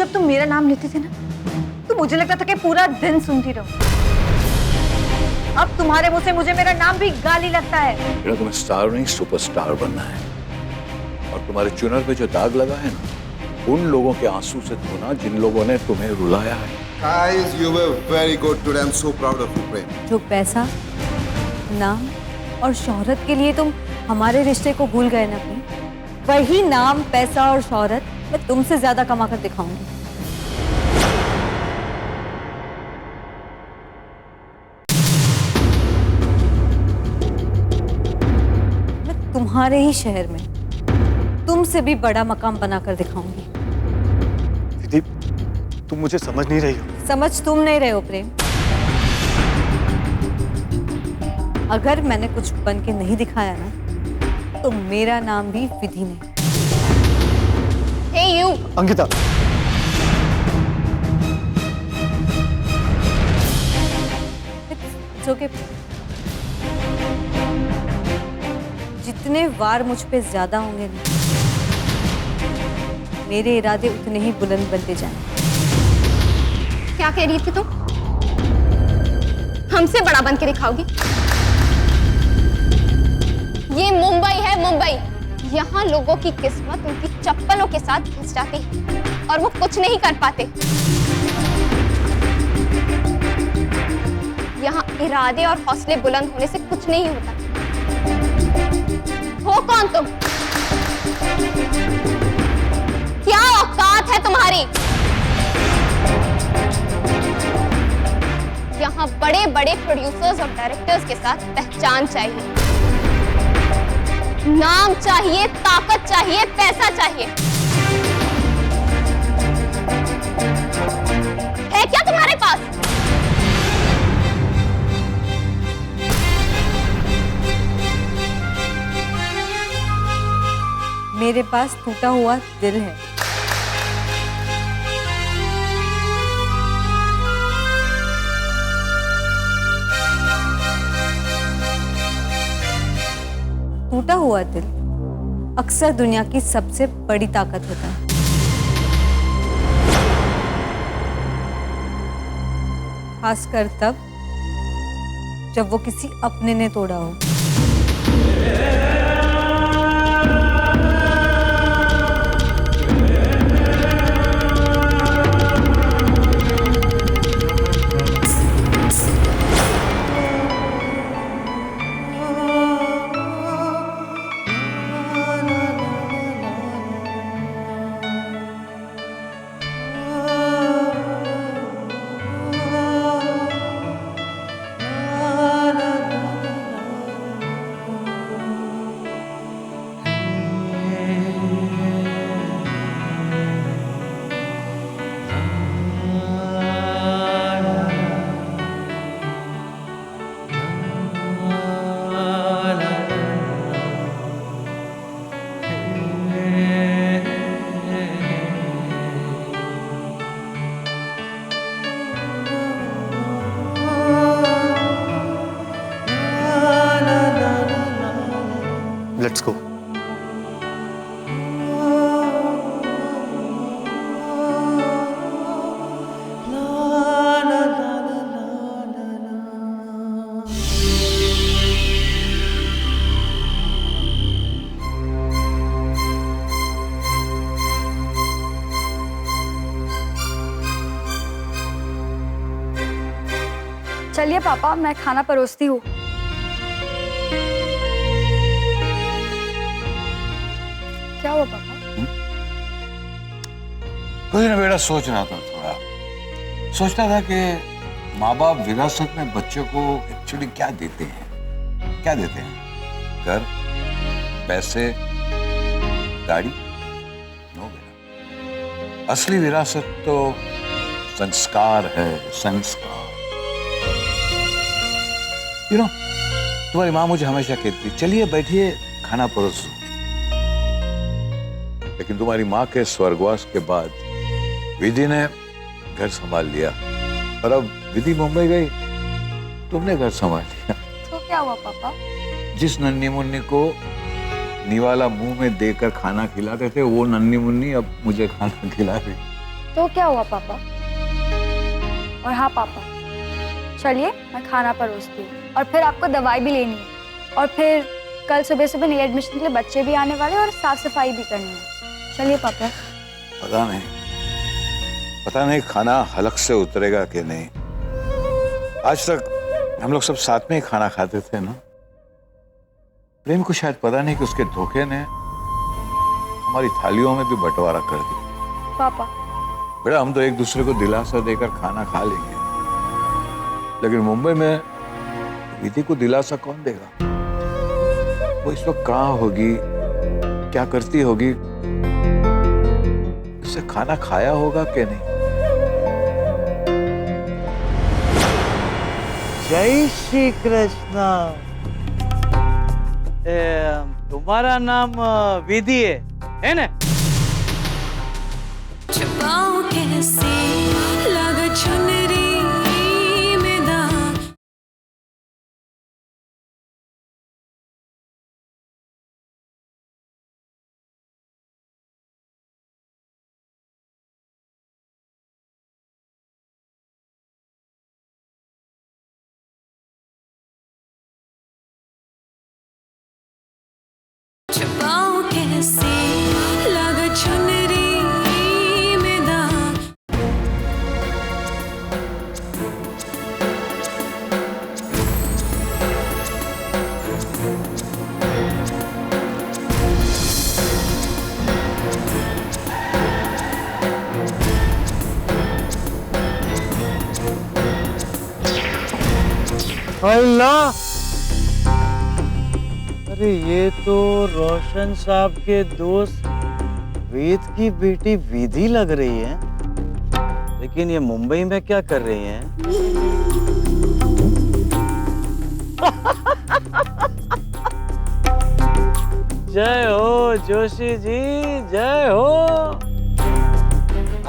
जब तुम मेरा नाम लेते थे ना, तो मुझे लगता था कि पूरा दिन सुनती रहूं। अब तुम्हारे मुंह से मुझे मेरा नाम भी गाली लगता है। बेटा, तुम्हें स्टार नहीं सुपरस्टार बनना है। और तुम्हारे चुनर पे जो दाग लगा है ना, उन लोगों के आंसू से धोना जिन लोगों ने तुम्हें रुलाया है। Guys, you were very good today. I'm so proud of you, Prem. जो पैसा, नाम और शोहरत के लिए तुम हमारे रिश्ते को भूल गए ना प्रेम, वही नाम, पैसा और शोहरत मैं तुमसे ज्यादा कमा कर दिखाऊंगी। मैं तुम्हारे ही शहर में तुमसे भी बड़ा मकाम बनाकर दिखाऊंगी। दीदी, तुम मुझे समझ नहीं रही हो। समझ तुम नहीं रहे हो प्रेम। अगर मैंने कुछ बन के नहीं दिखाया ना, तो मेरा नाम भी विधि नहीं। Hey you! Ankita, It's okay. जितने वार मुझ पे ज्यादा होंगे ना, मेरे इरादे उतने ही बुलंद बनते जाएंगे। क्या कह रही थी तुम? हमसे बड़ा बन के दिखाओगी? ये मुंबई है, मुंबई। यहाँ लोगों की किस्मत उनकी चप्पलों के साथ घिस जाती है और वो कुछ नहीं कर पाते। यहाँ इरादे और हौसले बुलंद होने से कुछ नहीं होता। हो कौन तुम? क्या औकात है तुम्हारी? यहाँ बड़े बड़े प्रोड्यूसर्स और डायरेक्टर्स के साथ पहचान चाहिए, नाम चाहिए, ताकत चाहिए, पैसा चाहिए। है क्या तुम्हारे पास? मेरे पास टूटा हुआ दिल है। टूटा हुआ दिल अक्सर दुनिया की सबसे बड़ी ताकत होता है। खासकर तब जब वो किसी अपने ने तोड़ा हो। Let's go. चलिए पापा, मैं खाना परोसती हूँ। क्या हुआ पापा? कुछ ना बेटा, सोच रहा था, थोड़ा सोचता था कि माँ बाप विरासत में बच्चों को एक्चुअली क्या देते हैं। क्या देते हैं? घर, पैसे, गाड़ी? नो बेटा, असली विरासत तो संस्कार है, संस्कार। तुम्हारी माँ मुझे हमेशा कहती, चलिए बैठिए खाना परोसो। लेकिन तुम्हारी माँ के स्वर्गवास के बाद विधि ने घर संभाल लिया और अब विधि मुंबई गई, तुमने घर संभाल लिया। तो क्या हुआ पापा? जिस नन्ही मुन्नी को निवाला मुंह में देकर खाना खिलाते थे, वो नन्ही मुन्नी अब मुझे खाना खिला रही। तो क्या हुआ पापा? और हाँ पापा, चलिए मैं खाना परोसती हूँ और फिर आपको दवाई भी लेनी है और फिर कल सुबह सुबह नई एडमिशन के लिए बच्चे भी आने वाले और साफ सफाई भी करनी है। चलिए पापा। पता नहीं खाना हलक से उतरेगा कि नहीं। आज तक हम लोग सब साथ में ही खाना खाते थे ना। प्रेम को शायद पता नहीं कि उसके धोखे ने हमारी थालियों में भी बंटवारा कर दिया। पापा बेटा, हम तो एक दूसरे को दिलासा देकर खाना खा लेंगे, लेकिन मुंबई में विधि को दिलासा कौन देगा? वो इस वक्त कहाँ होगी, क्या करती होगी, इससे खाना खाया होगा कि नहीं? जय श्री कृष्णा। तुम्हारा नाम विधि है ना? छुपाऊं कैसे लगा चुनरी में दाग। छुपाऊं कैसे लगा चुनरी में दाग। अल्लाह, अरे ये तो रोशन साहब के दोस्त वेद की बेटी विधि लग रही है, लेकिन ये मुंबई में क्या कर रही हैं? जय हो जोशी जी, जय हो।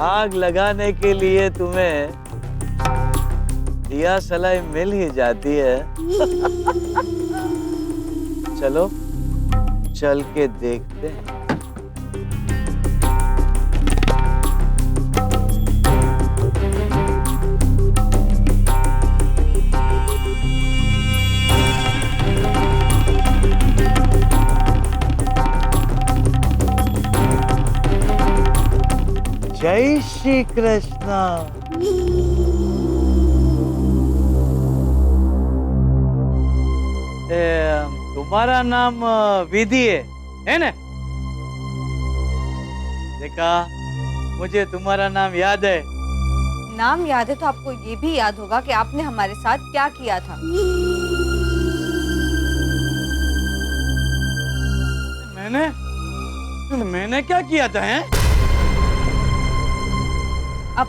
आग लगाने के लिए तुम्हें दिया सलाई मिल ही जाती है। चलो चल के देखते हैं। जय श्री कृष्णा। तुम्हारा नाम विधि है ना? देखा, मुझे तुम्हारा नाम याद है। नाम याद है तो आपको ये भी याद होगा कि आपने हमारे साथ क्या किया था। मैंने क्या किया था? हैं? अब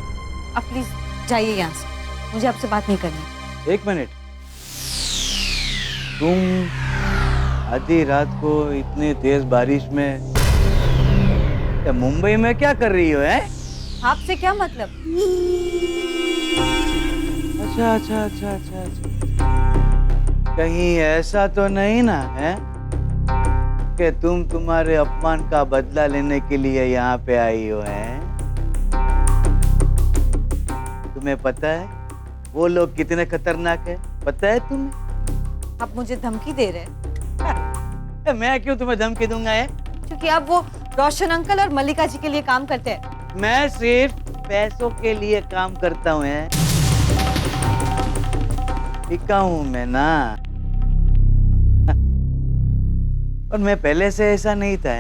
प्लीज जाइए यहाँ से, मुझे आपसे बात नहीं करनी। एक मिनट, तुम आधी रात को इतनी तेज बारिश में मुंबई में क्या कर रही हो? है आपसे क्या मतलब? अच्छा अच्छा अच्छा अच्छा अच्छा, कहीं ऐसा तो नहीं ना है कि तुम तुम्हारे अपमान का बदला लेने के लिए यहाँ पे आई हो? हैं? तुम्हें पता है वो लोग कितने खतरनाक है? पता है तुम्हें? आप मुझे धमकी दे रहे हैं? मैं क्यों तुम्हें धमकी दूंगा? है क्योंकि आप वो रोशन अंकल और मल्लिका जी के लिए काम करते हैं। मैं सिर्फ पैसों के लिए काम करता हूँ। टिका हूँ मैं ना, और मैं पहले से ऐसा नहीं था।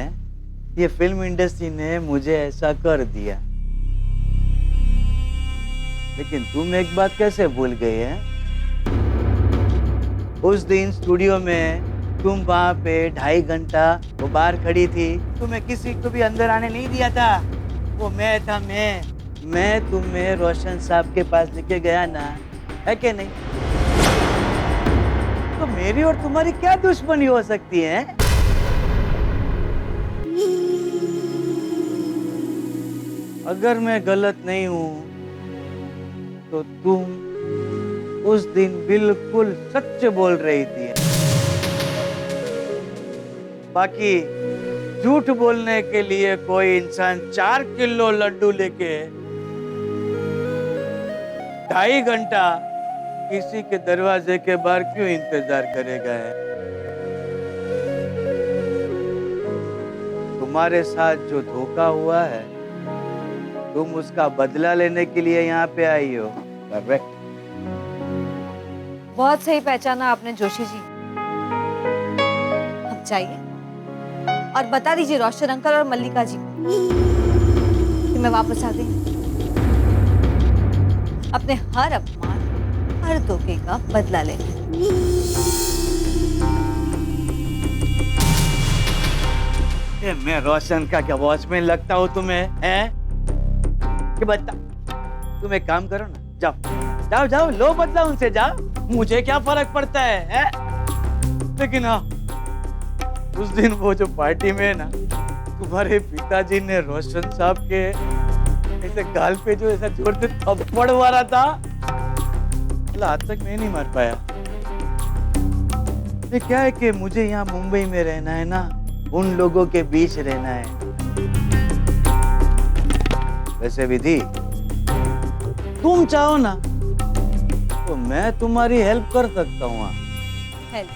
ये फिल्म इंडस्ट्री ने मुझे ऐसा कर दिया। लेकिन तुम एक बात कैसे भूल गई है? उस दिन स्टूडियो में तुम वहां पे 2.5 घंटा वो बाहर खड़ी थी, तुम्हें किसी को भी अंदर आने नहीं दिया था। वो मैं था, मैं तुम्हें रोशन साहब के पास लेके गया ना, है कि नहीं? तो मेरी और तुम्हारी क्या दुश्मनी हो सकती है? अगर मैं गलत नहीं हूं तो तुम उस दिन बिल्कुल सच बोल रही थी। बाकी झूठ बोलने के लिए कोई इंसान 4 किलो लड्डू लेके 2.5 घंटा किसी के दरवाजे के बाहर क्यों इंतजार करेगा है? तुम्हारे साथ जो धोखा हुआ है, तुम उसका बदला लेने के लिए यहाँ पे आई हो, करेक्ट? बहुत सही पहचाना आपने जोशी जी। अब जाइए और बता दीजिए रोशन अंकल और मल्लिका जी को कि मैं वापस आ गई, अपने हर अपमान, हर धोखे का बदला लेने। मैं रोशन का क्या वॉचमैन लगता हूँ तुम्हें, हैं? कि बता, तुम एक काम करो ना, जाओ जाओ जाओ, लो बदला उनसे, जाओ, मुझे क्या फर्क पड़ता है? लेकिन हाँ, उस दिन वो जो पार्टी में ना तुम्हारे पिताजी ने रोशन साहब के ऐसे गाल पे जो ऐसा जोर से थप्पड़ मारा था, आज तक मैं नहीं मार पाया। ये क्या है कि मुझे यहाँ मुंबई में रहना है ना, उन लोगों के बीच रहना है। वैसे विधि, तुम चाहो ना तो मैं तुम्हारी हेल्प कर सकता हूँ। हेल्प?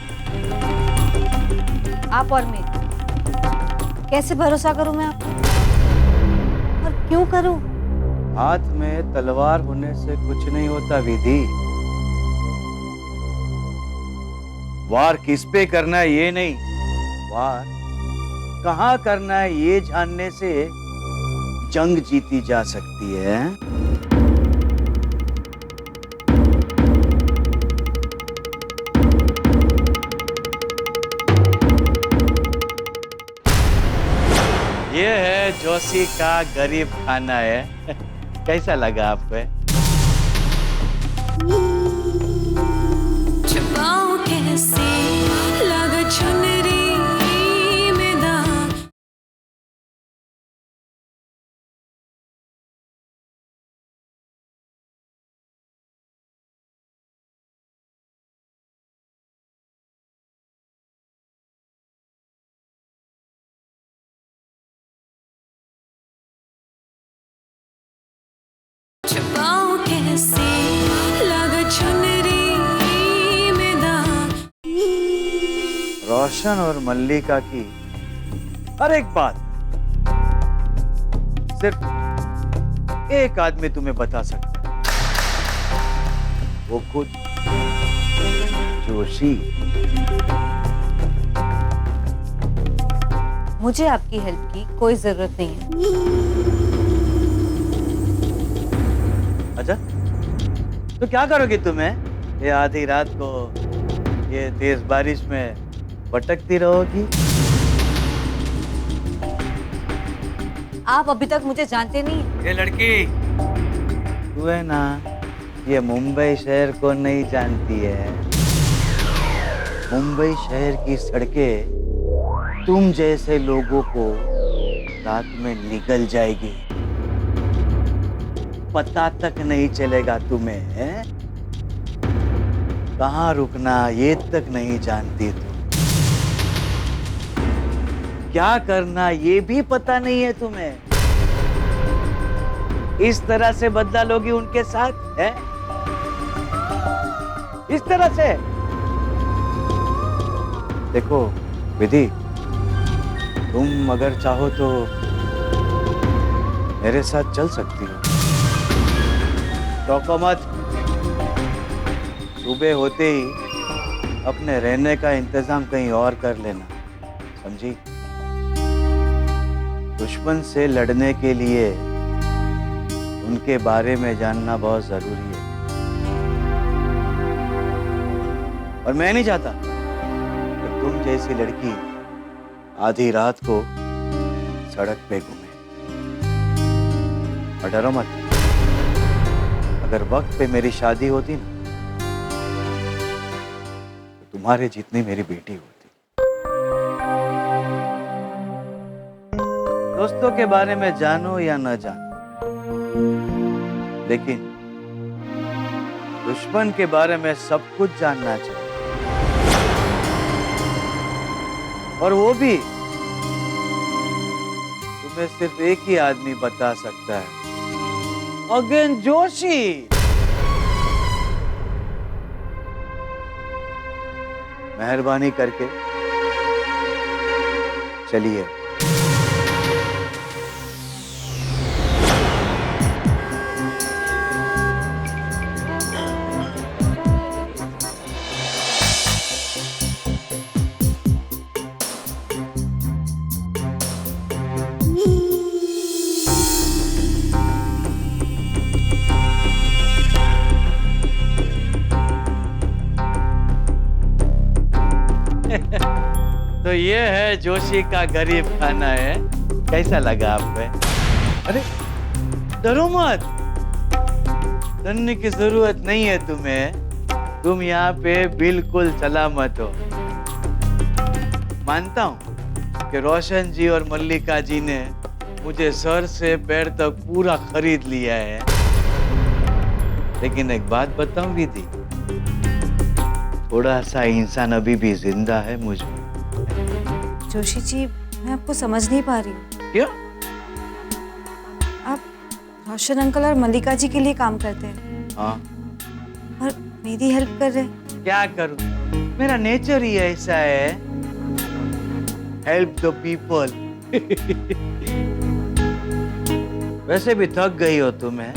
आप और मैं कैसे भरोसा करूं मैं आपको, और क्यों करूं? हाथ में तलवार होने से कुछ नहीं होता विधि। वार किस पे करना है ये नहीं, वार कहाँ करना है ये जानने से जंग जीती जा सकती है। ये है जोशी का गरीब खाना है। कैसा लगा आपको? छुपाऊं कैसे लगा चुनरी में दाग। छुपाऊं कैसे लगा चुनरी में दाग। रोशन और मल्लिका की हर एक बात सिर्फ एक आदमी तुम्हें बता सकता है, वो खुद जोशी। मुझे आपकी हेल्प की कोई जरूरत नहीं है। अच्छा, तो क्या करोगी तुम्हें? ये आधी रात को ये तेज बारिश में भटकती रहोगी? आप अभी तक मुझे जानते नहीं। ये लड़की, तू है ना, ये मुंबई शहर को नहीं जानती है। मुंबई शहर की सड़कें तुम जैसे लोगों को रात में निगल जाएगी, पता तक नहीं चलेगा तुम्हें, है? कहाँ रुकना ये तक नहीं जानती तुम, क्या करना ये भी पता नहीं है तुम्हें। इस तरह से बदला लोगी उनके साथ, है? इस तरह से। देखो विधि, तुम अगर चाहो तो मेरे साथ चल सकती हो। टोको मत, सुबह होते ही अपने रहने का इंतजाम कहीं और कर लेना, समझी? दुश्मन से लड़ने के लिए उनके बारे में जानना बहुत जरूरी है, और मैं नहीं चाहता कि तुम जैसी लड़की आधी रात को सड़क पे घूमे। और डरो मत, अगर वक्त पे मेरी शादी होती ना तो तुम्हारे जितनी मेरी बेटी होती। दोस्तों के बारे में जानो या न जानो, लेकिन दुश्मन के बारे में सब कुछ जानना चाहिए, और वो भी तुम्हें सिर्फ एक ही आदमी बता सकता है, अगेन जोशी। मेहरबानी करके चलिए। तो ये है जोशी का गरीब खाना है। कैसा लगा आपको? अरे डरो मत, डरने की जरूरत नहीं है तुम्हें। तुम यहाँ पे बिल्कुल सलामत हो। मानता हूँ कि रोशन जी और मल्लिका जी ने मुझे सर से पैर तक पूरा खरीद लिया है, लेकिन एक बात बताऊं विधि, थोड़ा सा इंसान अभी भी जिंदा है मुझ में। जोशी जी, मैं आपको समझ नहीं पा रही हूँ। क्यों? आप रोशन अंकल और मल्लिका जी के लिए काम करते हैं हाँ, और मेरी हेल्प कर रहे हैं। क्या करूं, मेरा नेचर ही ऐसा है, हेल्प द पीपल। वैसे भी थक गई हो तुम्हें,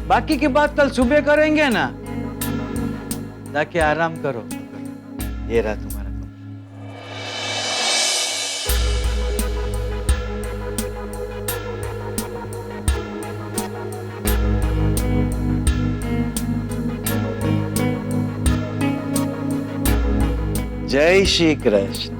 बाकी की बात कल सुबह करेंगे ना, जाके आराम करो। ये रहा तुम्हारा। जय श्री कृष्ण।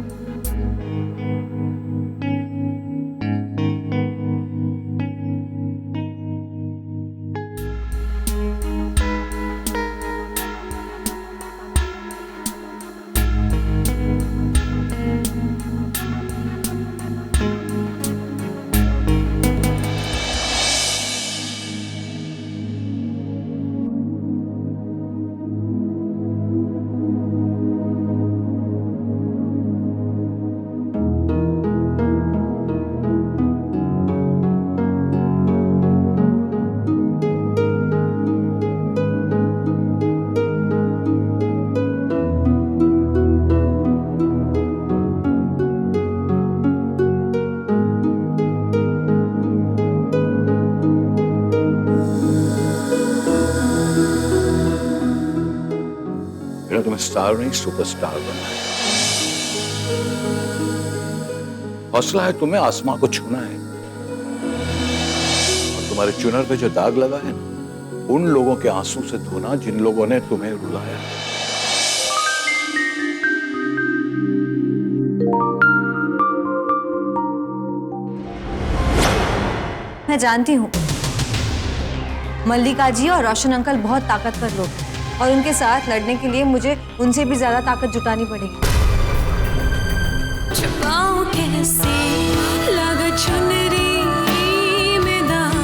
तुम्हें स्टार नहीं सुपरस्टार बनना है। हौसला है तुम्हें आसमां को छूना है, और तुम्हारे चुनर पे जो दाग लगा है ना, उन लोगों के आंसू से धोना जिन लोगों ने तुम्हें रुलाया। मैं जानती हूँ मल्लिका जी और रोशन अंकल बहुत ताकतवर लोग हैं, और उनके साथ लड़ने के लिए मुझे उनसे भी ज्यादा ताकत जुटानी पड़ेगी। छुपाऊं कैसे लगा चुनरी में दाग।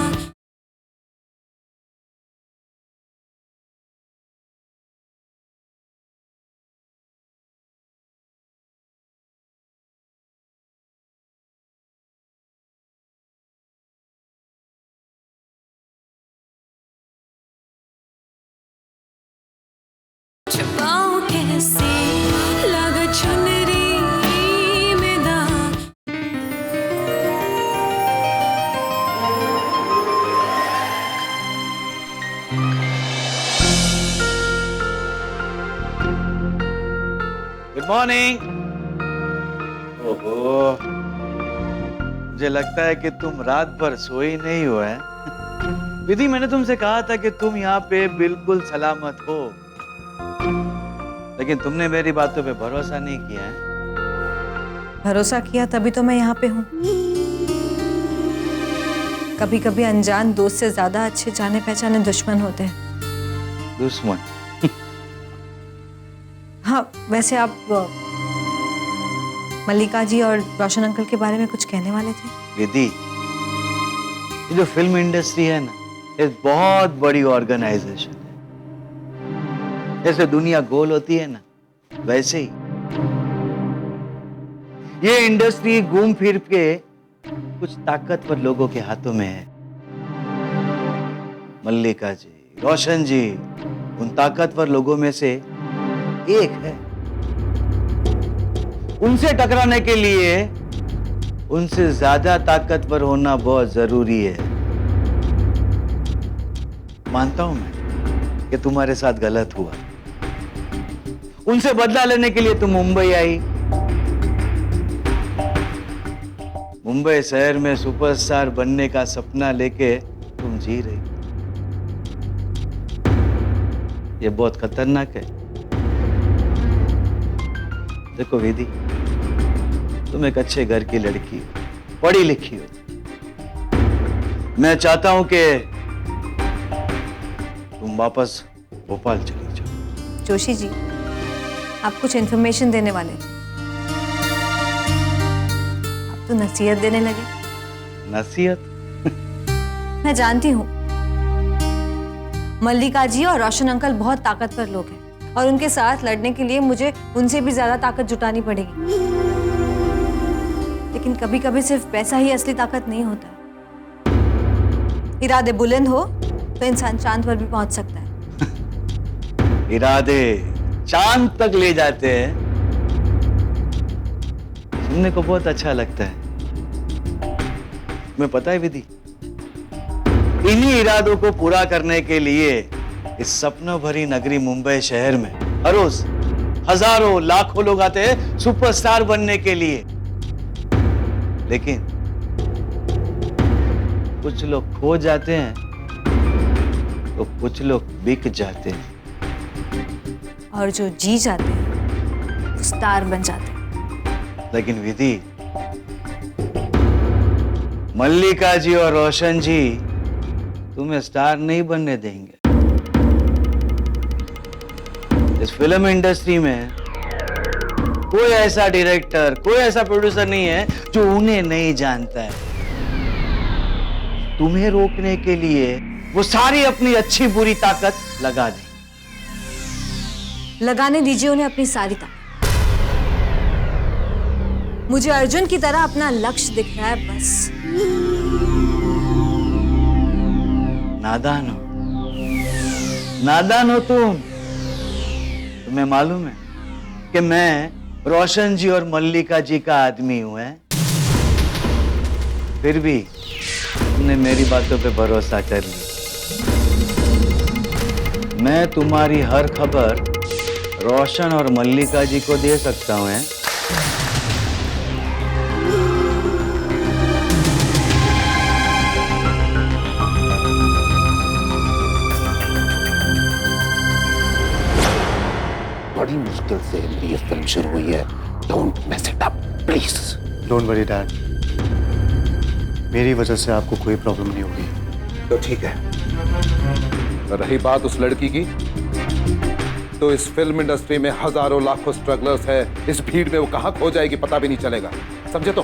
छुपाऊं कैसे लगा चुनरी में दाग। Good morning. ओहो, मुझे लगता है कि तुम रात भर सोई नहीं हो है। विधि, मैंने तुमसे कहा था कि तुम यहाँ पे बिल्कुल सलामत हो, लेकिन तुमने मेरी बातों पे भरोसा नहीं किया है। भरोसा किया तभी तो मैं यहाँ पे हूँ। कभी कभी अनजान दोस्त से ज्यादा अच्छे जाने पहचाने दुश्मन होते हैं। दुश्मन? हाँ, वैसे आप मल्लिका जी और रोशन अंकल के बारे में कुछ कहने वाले थे। विधि, ये जो फिल्म इंडस्ट्री है ना, ये बहुत बड़ी ऑर्गेनाइजेशन है। जैसे दुनिया गोल होती है ना, वैसे ही ये इंडस्ट्री घूम फिर के कुछ ताकतवर लोगों के हाथों में है। मल्लिका जी, रोशन जी, उन ताकतवर लोगों में से एक है। उनसे टकराने के लिए उनसे ज्यादा ताकतवर होना बहुत जरूरी है। मानता हूं मैं कि तुम्हारे साथ गलत हुआ। उनसे बदला लेने के लिए तुम मुंबई आई। मुंबई शहर में सुपरस्टार बनने का सपना लेके तुम जी रही। ये बहुत खतरनाक है। देखो विधि, तुम एक अच्छे घर की लड़की हो, पढ़ी लिखी हो। मैं चाहता हूं कि तुम वापस भोपाल चली जाओ। जोशी जी, आप कुछ इन्फॉर्मेशन देने वाले थे। आप तो नसीहत देने लगे। नसीहत? मैं जानती हूँ मल्लिका जी और रोशन अंकल बहुत ताकतवर लोग हैं और उनके साथ लड़ने के लिए मुझे उनसे भी ज्यादा ताकत जुटानी पड़ेगी। लेकिन कभी कभी सिर्फ पैसा ही असली ताकत नहीं होता है। इरादे बुलंद हो तो इंसान चांद पर भी पहुंच सकता है। इरादे चांद तक ले जाते हैं। सुनने को बहुत अच्छा लगता है। मैं पता है विधि, इन्हीं इरादों को पूरा करने के लिए इस सपनों भरी नगरी मुंबई शहर में हर रोज हजारों लाखों लोग आते हैं सुपरस्टार बनने के लिए। लेकिन कुछ लोग खो जाते हैं तो कुछ लोग बिक जाते हैं। और जो जी जाते हैं वो स्टार बन जाते हैं। लेकिन विधि, मल्लिका जी और रोशन जी तुम्हें स्टार नहीं बनने देंगे। इस फिल्म इंडस्ट्री में कोई ऐसा डायरेक्टर, कोई ऐसा प्रोड्यूसर नहीं है जो उन्हें नहीं जानता है। तुम्हें रोकने के लिए वो सारी अपनी अच्छी बुरी ताकत लगा दें। लगाने दीजिए उन्हें अपनी सारी ताकत। मुझे अर्जुन की तरह अपना लक्ष्य दिख रहा है बस। नादान हो, नादान हो तुम। तुम्हें मालूम है कि मैं रोशन जी और मल्लिका जी का आदमी हूं। है फिर भी तुमने मेरी बातों पे भरोसा कर लिया। मैं तुम्हारी हर खबर रोशन और मल्लिका जी को दे सकता हूं। है बड़ी मुश्किल से मेरी ये फिल्म शुरू हुई है। Don't mess it up please. Don't worry dad, मेरी वजह से आपको कोई प्रॉब्लम नहीं होगी। तो ठीक है। तो रही बात उस लड़की की, तो इस फिल्म इंडस्ट्री में हजारों लाखों स्ट्रगलर्स हैं। इस भीड़ में वो कहां खो जाएगी पता भी नहीं चलेगा। समझे? तो